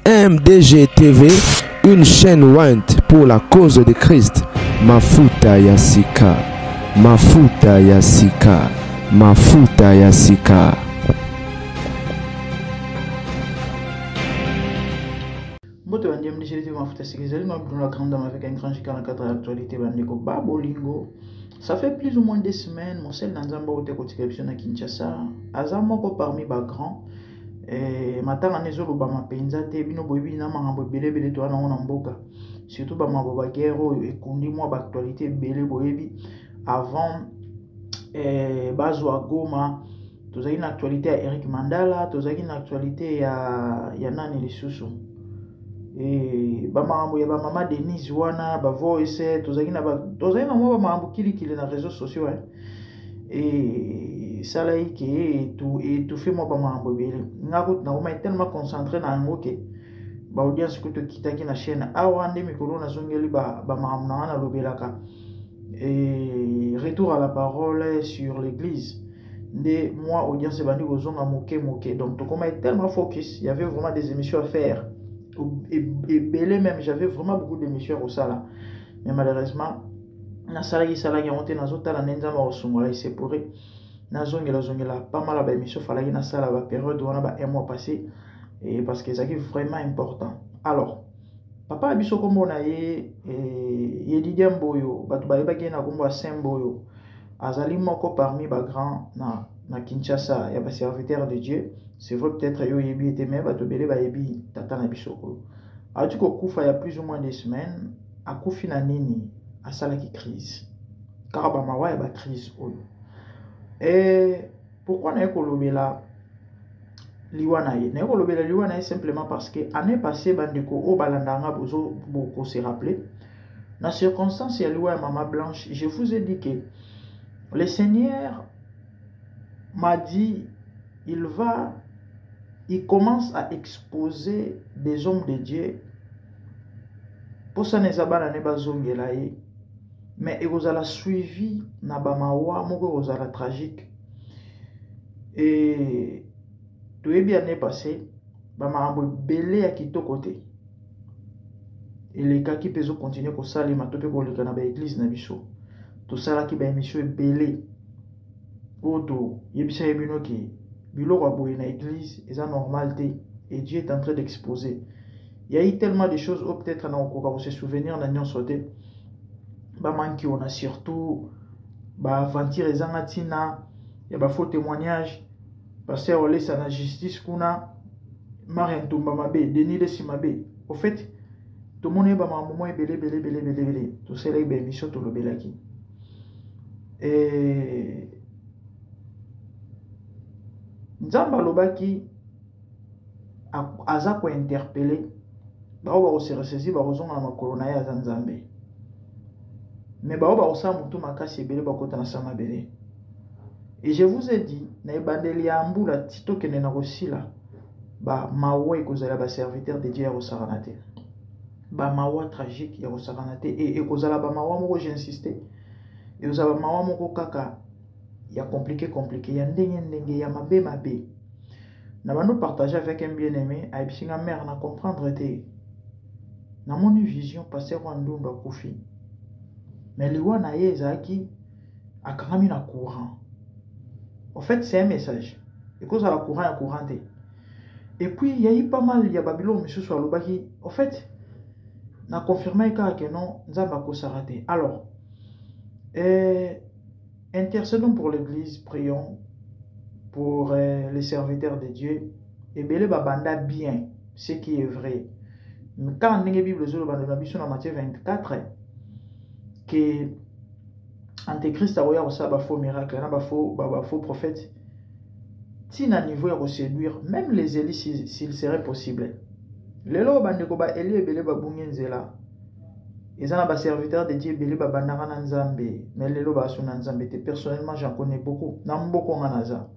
MDG TV, une chaîne Went pour la cause de Christ. Mafuta ya sika, mafuta ya sika, mafuta ya sika. Boto bandi MDG TV mafuta sika. Zali nous la grande dame avec un grand chicane à 4 actualités bandeko babolingo. Ça fait plus ou moins 2 semaines, mon seul Nanzamba au Tekotikabition à Kinshasa. Azamoko parmi bas grands. Matanga nezo lo ba mapenza te bino boyebi na mangambo belebele to ana ona mboka surtout ba mambo ba guerre ekondi mwa ba actualité bele boyebi avant bazwa Goma tozaki na actualité ya Eric Mandala tozaki na actualité ya nani lisusu ba mambo ya ba mama Denise wana ba voice tozaki na mwa ba mambo kilikili na réseaux sociaux ça là tout fait moi pas mambo bele ngako na uma tellement concentré na ngoke ba audience ko to kitaki na chaîne awande mikolo na zongeli ba mambo na lobelaka retour à la parole sur l'église de moi audience bandi kozonga moke donc to comme tellement focus il y avait vraiment des émissions à faire et belé même j'avais vraiment beaucoup d'émissions au sala mais malheureusement na sala qui monté na zota la nenza ma osungala il s'est pourri na zongela pas mal à émission fallait na sala ba période on a un mois passé et parce que ça qui vraiment important. Alors papa abiso kombo na ye Didier Mboyo batu ba yeba na kombo Semboyo azali moko parmi ba grand na Kinshasa ya ba serviteur de Dieu. C'est vrai peut-être yo yebi était mais batu belé ba yebi tata na biso ko atuko kufa il y a plus ou moins 2 semaines akufi na nini asala qui crise car ba mawa ya ba crise oyo. Et pourquoi n'a kolobela liwana ye? N'a kolobela liwana simplement parce que année passée bandeko o balandanga bozo beaucoup se rappeler. Dans circonstance ya liwa Maman Blanche, je vous ai dit que le Seigneur m'a dit il commence à exposer des hommes de Dieu pour ça nezabana ne bazongela ye. Mais il vous a suivi na bamawa moko vous a tragique et tout est bien passé bamambo belé à kito côté et les cas qui peuvent continuer pour ça les matope pour le canaba église na biso tout ça là qui ba émission belé auto yebisa yebino ki biloko aboye na église et ça normalité et Dieu est en train d'exposer. Il y a eu tellement de choses ou peut-être na okoka vous se souvenir na nyon sauté ba manki on a surtout ba aventure ezangatina ya ba faux témoignage parce que on laisse la justice kuna Marien Tumba mabe Denis de Simabe au fait tout le monde ba maman belé tout ça là ba émission to lobelaki et nzamba lobaki aza ko interpeller ba o se ressaisir ba ozonga na makolona ya Nzambe. Mais bah on ça mutu makasi belé bakota na sama belé. Et je vous ai dit na bandeli ya mbula tito kene na rosila ba mawa ekozala ba serviteur de Dieu ya rosaranate. Ba mawa tragique ya rosaranate et ekozala ba mawa moko j'insistais. Et ozala ba mawa moko kaka ya compliqué ya ndenge ya mabe. Na bando partager avec un bien-aimé a bisinga mère na comprendre te. Na mon vision passer Rwandunda Kofi. Mais liwana ye ezaki akangami na courant. En fait, c'est un message. Et cause à la courant. Et puis il y a eu pas mal, il y a Babylone monsieur sur lobaki. En fait, na confirmé que non, nzamba ko s'arrêter. Alors, intercédons pour l'église, prions pour les serviteurs de Dieu et belé babanda bien ce qui est vrai. Mais quand la Bible zo banda biso na Matthieu 24 que Antéchrist a oya ça ba faux miracle na ba faux prophète tina niveau ya séduire même les élites s'il serait possible lelo bandeko ba eli ebele ba bungenzela Ils ont un serviteur de Dieu, Beli Babanara Nanzambe, mais les lobasu Nanzambe. Personnellement, j'en connais beaucoup. Nan beaucoup en Naza.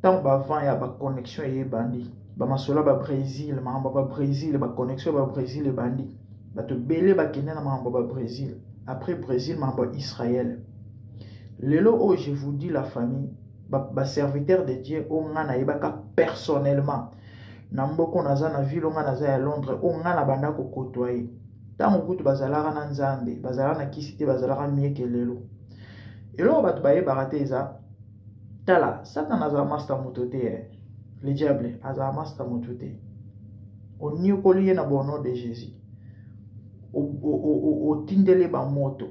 Tant que il y a une connexion et bandi. Bamasola ba Brésil, ba Brésil, ba connexion ba Brésil et bandi. Ba te belé ba Kenya ba Brésil. Après Brésil, ba Israël. Lelo oh je vous dis la famille, ba serviteur de Dieu, on a ibaka personnellement. Namboko naza na ville, on a naza à Londres, on a la banda ko côtoyer. Tant que bazalara na Nzambe, bazalara na kisite, bazalara mieke lelo. Et là, on va te bailler baraté ça. Tala, Satan a un master mototé. Le diable a un master mototé. On n'y a pas lié dans le nom de Jésus. Au tindele ba moto.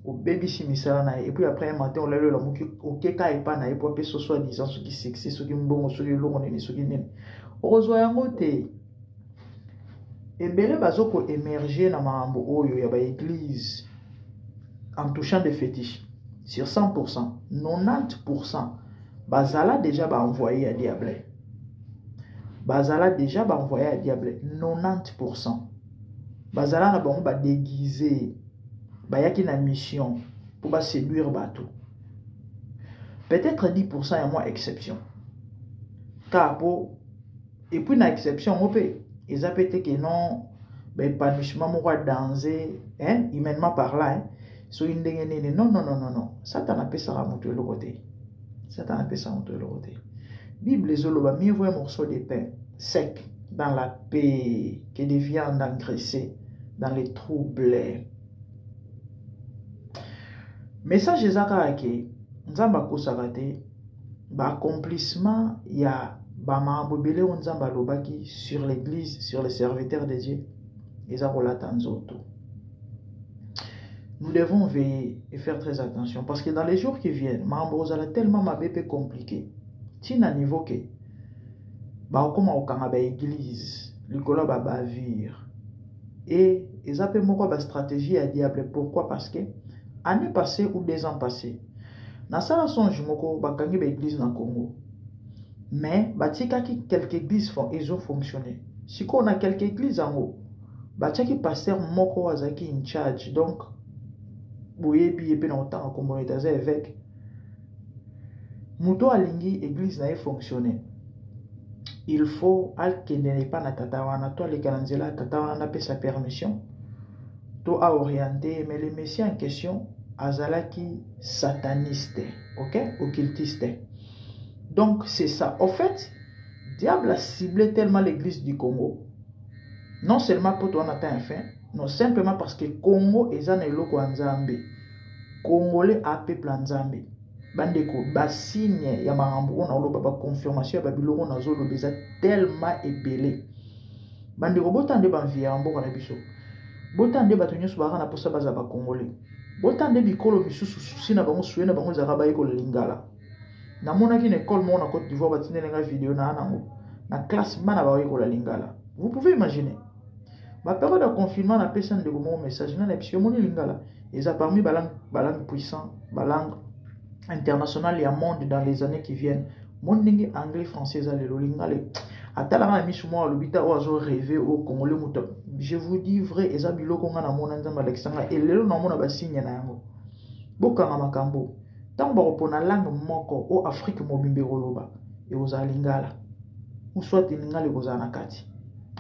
Au baby simisala. Et puis après un matin, on l'a le mouki. Au keka et pas na. Et puis après, ce soit disant ce qui sexy, ce qui mbongo, ce qui long, ce qui n'est. Heureusement, y a un côté. Et bien, bazoko émerger dans ma oyo ya ba église en touchant des fétiches. Sur 100%, 90%, bazala déjà ba envoyé à diable. Bazala déjà ba envoyé à diable. 90%. Bazala na bango ba déguisé. Ba yaki na mission pour ba séduire bateau. Peut-être 10% y a moins exception. Car pour et puis na exception on peut. Ils ont pété que non, ben épanouissement moi danser, hein, humainement par là, hein. So non, non, non, non, non. Satan a fait ça à monter le côté. Satan a fait ça à monter le côté. Bible les oloba mieux vaut un morceau de pain sec dans la paix que des viandes engraissées dans les troubles. Message Zakarake, Nzamba Kosarate, accomplissement il y a Bamabobele Nzamba Lobaki sur l'église, sur les serviteurs de Dieu. Ils ont relaté en zoto. Nous devons veiller et faire très attention parce que dans les jours qui viennent, Mambrosala tellement ma bébé compliqué. Tina niveau que, bah comment au Canada église, le collab va bavir. Et ils appellent moi la stratégie à diable. Pourquoi? Parce que année passée ou 2 ans passés, dans ça songe moko bakangi ba église dans Congo. Mais batika qui quelques églises font, ils ont fonctionné. Si on a quelques églises en haut, batika pasteur moko azaki in charge donc boyebi et dans temps communauté avec muto alingi église na fonctionner. Il faut alkene pas na tata wana to les kanzela tata wana na sa permission to a orienter mais les messieurs en question azalaki sataniste, OK, occultiste. Donc c'est ça. En fait, diable a ciblé tellement l'église du Congo. Non seulement pour toi atteint fin, non simplement parce que Congo est un eloko nzambe. Congolais a peuple nzambe. Bandeko ba signe ya marambo na oloba ba confirmation ya babiloko na zolo beza tellement ébélé. Bandeko botande ba viambo na biso. Botande ba tonyo subara na posa baza ba Congolais. Botande bikolo bisusu susi na bango suena bango zaka ba eko lingala. Na mona ki école mon na Côte d'Ivoire batine nga vidéo na nango. Na classe mana ba eko la lingala. Vous pouvez imaginer. Ma période de confinement na personne de mon message na episode mon lingala. Ils ont parmi balang puissant, balang international et à monde dans les années qui viennent. Mon langue anglais français à l'olingale. À tel moment mis moi l'obita oiseau rêvé au Congolais muto. Je vous dis vrai ezabilo konga na mona nzamba Alexandra et lelo na mona ba signe na yango. Bokanga makambo. Tant ba langue moko au Afrique mobimbe roloba et aux alingala. Ou soit lingala koza na kati.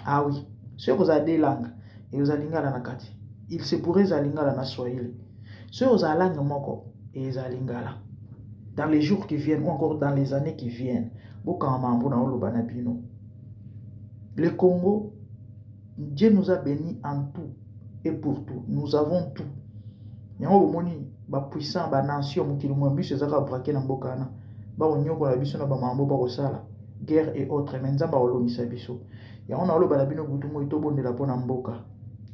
Ah oui, ceux qui ont des langues et aux alingala na kati. Il se pourrait zalingala na Swahili. Ceux aux langue moko et zalingala. Dans les jours qui viennent ou encore dans les années qui viennent, le Congo, Dieu nous a bénis en tout et pour tout. Nous avons tout. Nous avons ba puissant, ba nation, qui nous ambitieux, ça va braquer dans Bokana. Ba onyo ko la biso na ba mambo ba kosala, guerre et autres. Menza ba olomisa biso. Ya on a lo balabino butu mo to bonde la pona mboka.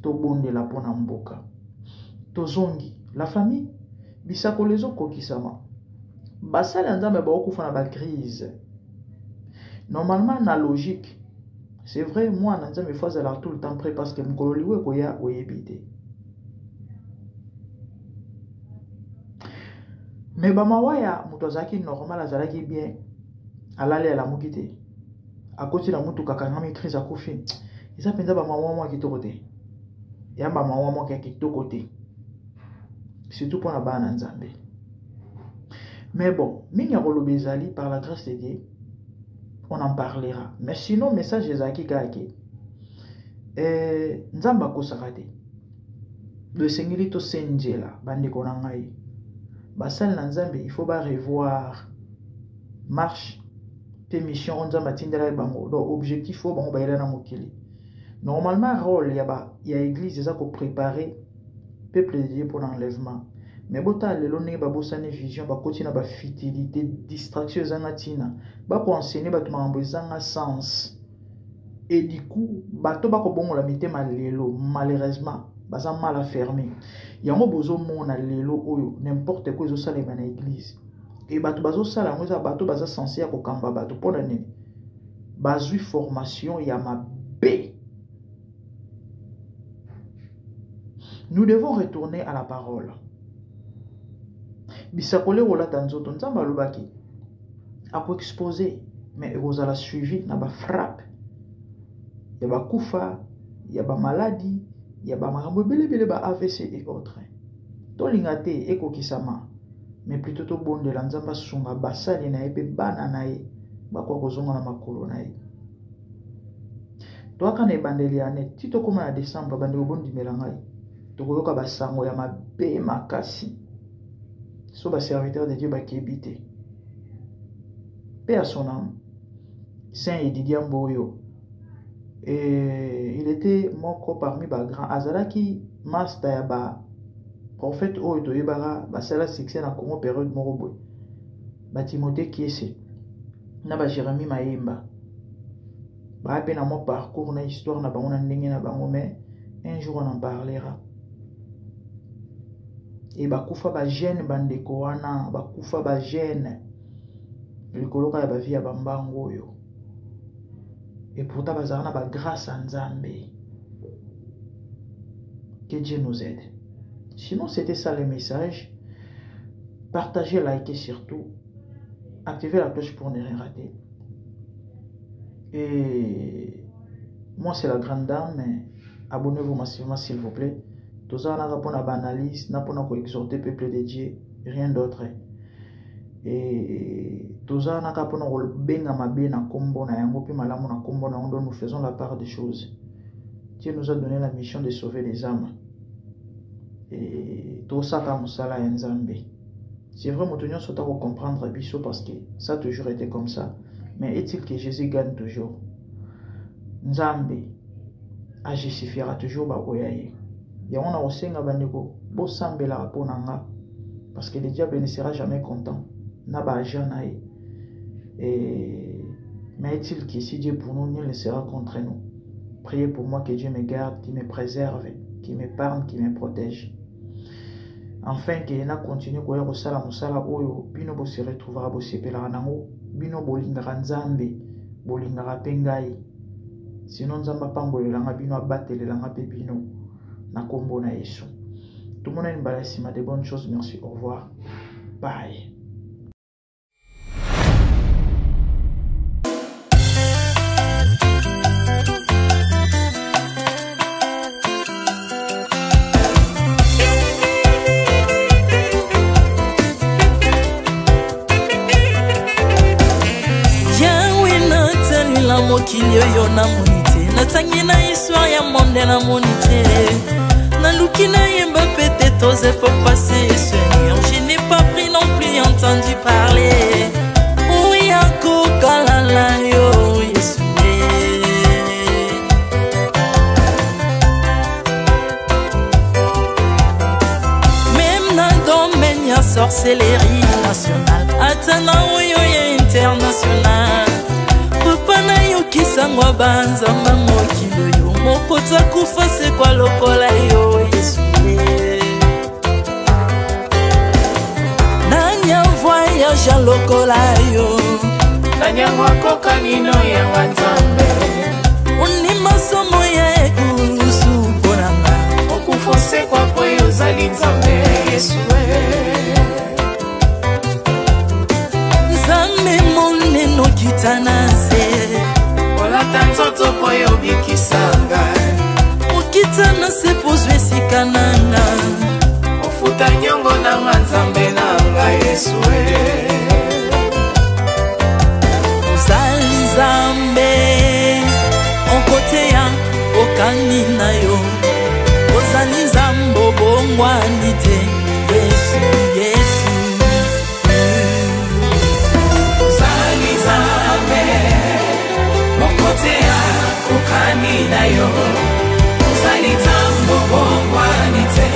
To bonde la pona mboka. To zongi, la famille, bisako lezo kokisama. Basala nzambe ba okufa na ba crise. Normalement na logique. C'est vrai moi na nzambe fois à tout le temps prêt parce que mkololi we ko ya oyebite. Mais bamawaya mutozaki normal azalaki bien. Alale ala mukite. A côté la mutu kakangami crise akufi. Isa penza bamawa moi kitoko te. ya ba mawa mo ke kitoko te surtout pour la bana nzambe. Mais bon, minga koloba ezali par la grâce de Dieu, on en parlera. Mais sinon message ezaki kake nzamba kosaka te. Le sengeli to senjela bande ko na ngai. Basal na nzambe il faut ba revoir marche tes missions nzamba tindela bango. Donc objectif faut bango ba ela na mokili. Normalement rôle ya église ça pour préparer peuple de Dieu pour l'enlèvement. Mais bota lelo ne ba bosane vision ba kotina ba fidélité distraction zanatina ba ko enseigner ba tumambo zanga sens. Et du coup bato ba ko bongo la mitema lelo malheureusement baza mal affermé. Yango bozo mona lelo oyo n'importe quoi zo sala na église. Et bato bazo sala ngo za bato baza censé ko kamba bato pona nini. Bazui formation ya mabe. Nous devons retourner à la parole. Bisakole rola tanzoto nzamba lobaki. Ako exposer mais vous allez suivi na ba frappe. Ya ba kufa, ya ba maladie, ya ba makambo belebele ba AVC et autres. To lingate eko kisama. Mais plutôt to bonde la nzamba sunga basali na ebe bana na ye ba kwa kozonga na makolo na ye. To akane bandeli ane tito koma na décembre bande obondi melangai. Tokoyoka basango ya mabe makasi. So ba serviteur de Dieu ba kebite. Paix à son âme. Saint Edidia Mboyo. Et il était moko parmi ba grand azalaki master ya ba prophète oyo to yebara ba sala succès na Congo période moroboy. Ba Timothée Kiese. Na ba Jérémie Maemba. Ba pe na mon parcours na histoire na bango na ndenge na bango mais un jour on en parlera. Et bakufa ba jeune bandeko wana bakufa ba jeune likoloka ya ba vie ya bambango yo. Et pourtant bazana ba grâce à Nzambe. Que Dieu nous aide. Sinon c'était ça le message. Partagez, likez surtout. Activez la cloche pour ne rien rater. Et moi c'est la grande dame, mais abonnez-vous massivement s'il vous plaît. Tout ça, on a pour la analyse, on a pour exhorter le peuple de Dieu, rien d'autre. Et tout ça, on a pour nous benga mabe na kombo na yango pi malamu na kombo na ondo, nous faisons la part des choses. Dieu nous a donné la mission de sauver les âmes. Et tout ça comme ça là Nzambe. C'est vrai, nous sommes à comprendre biso parce que ça a toujours été comme ça. Mais est-il que Jésus gagne toujours? Nzambe a justifiera toujours ba oyaye. Ya on a aussi un bandeko bo sambela ponanga parce que le diable ne sera jamais content. Na ba janaï. Et mais est-il que si Dieu pour nous, nul ne sera contre nous. Priez pour moi que Dieu me garde, qu'il me préserve, qu'il m'épargne, qu'il me protège. Enfin que na continue ko yako sala musala oyo bino bo se retrouvera bo sepela nango bino bolingara Nzambe bolingara pengai. Sinon Nzamba pambolelanga bino abatelelanga pe bino. Na kombo na Yesu. Tout le monde a une balassima de bonnes choses. Merci. Au revoir. Bye. Mokili yo na monite natangi na histoire ya monde na monite naluki na yemba pete toze pour passer Seigneur je n'ai pas pris non plus entendu parler oui ako kalala yo Yesu même na domaine ya sorcellerie nationale atana oyo ya international Papa yo kisangwa banzamba mokilo yo mokota kufa se kwa lokola yo Yesu Nanya voyage lokola yo Nanya wakoka nino ya wanzambe Uni masomo ya ekurusu konanga Okufa se kwa poyo zali nzambe Yesu Nzambe moneno kitanase Tanzoto poyo bikisanga Ukitana se pozwe na yo ozali nzambe bongwani te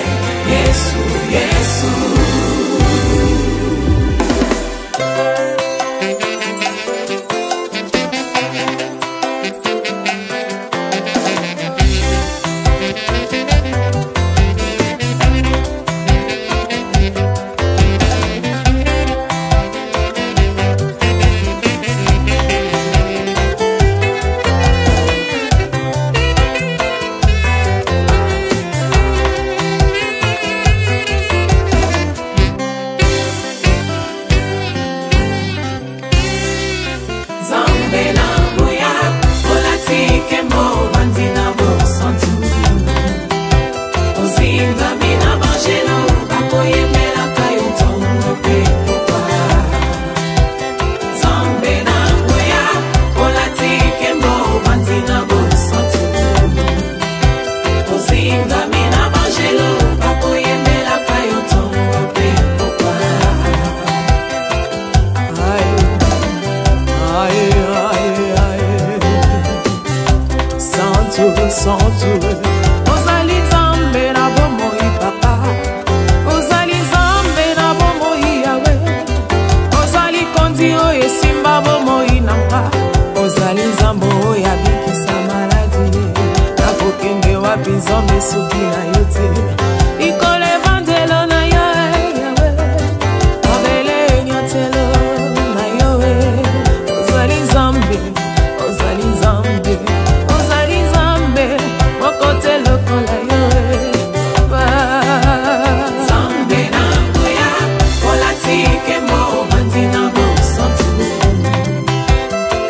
Yesu Yesu ozali nzambe na bomoi papa ozali nzambe na bomoi yawe ozali konzi oyo esimba bomoi na nga ozali nzambe oyo abikisa maladi nakokende wapi nzambe soki na yo te ikolo evangelo na yo yawe mabele enyatelo na yo ozali nzambe ozali nzambe kote lokola yo Zambe na ngoya olatike mo vandina mo santu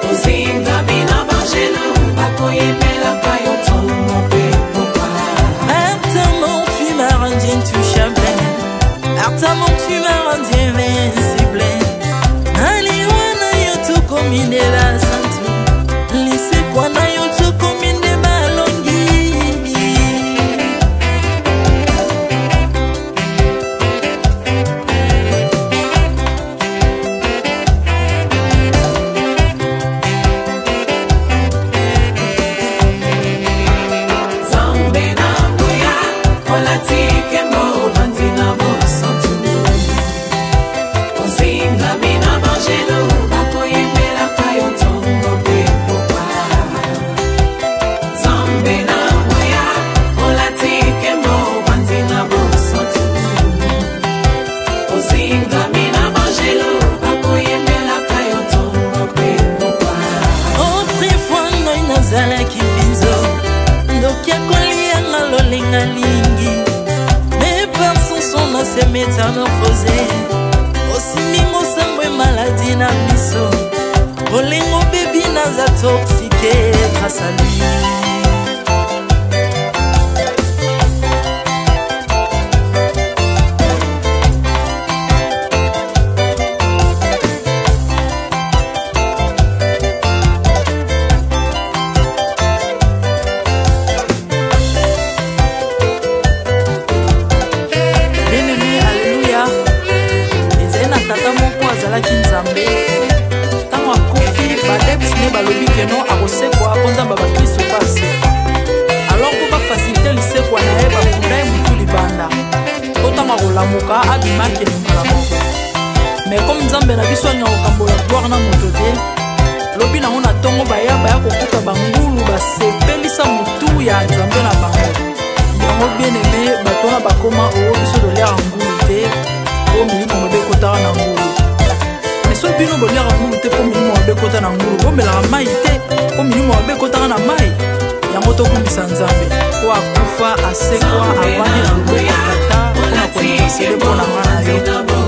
ozinga bina bangelo bakoyemela kayo tomo pe popa Ardemment tu m'as rendu intouchable Ardemment tu m'as rendu invincible Aliwana yo to kominela santu Lise kwa na yo to kominde balongi mes peurs sont se métamorphosés aussi mingo sambwe maladie na miso olingo baby naza toxiqué grâce à lui balobi keno akosekwa konzamba bakristo basekwa alors ko bafacilite lisekwa na ye bakunda ye mutu libanda otanga kolamuka abimaki lingala moko mais comme nzambe na biso alinga kokambola gloire na moto te lobi nango na ntongo baya kokuta bangulu basepelisa mutu ya nzambe na bango yango bien aimé bato wana bakoma oyo biso dolera ngulu te oyo milimo mabe ekotaka na ngulu so bino bolera ngulu te po milimo mabe ekota na ngulu bomelaka mai te po milimo mabe ekotaka na mai yango tokumisa nzambe po akufa asekwa avandi na loboko ya tata mpona kointersele mpona nga na yo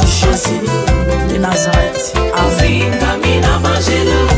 Jésus de Nazareth amen.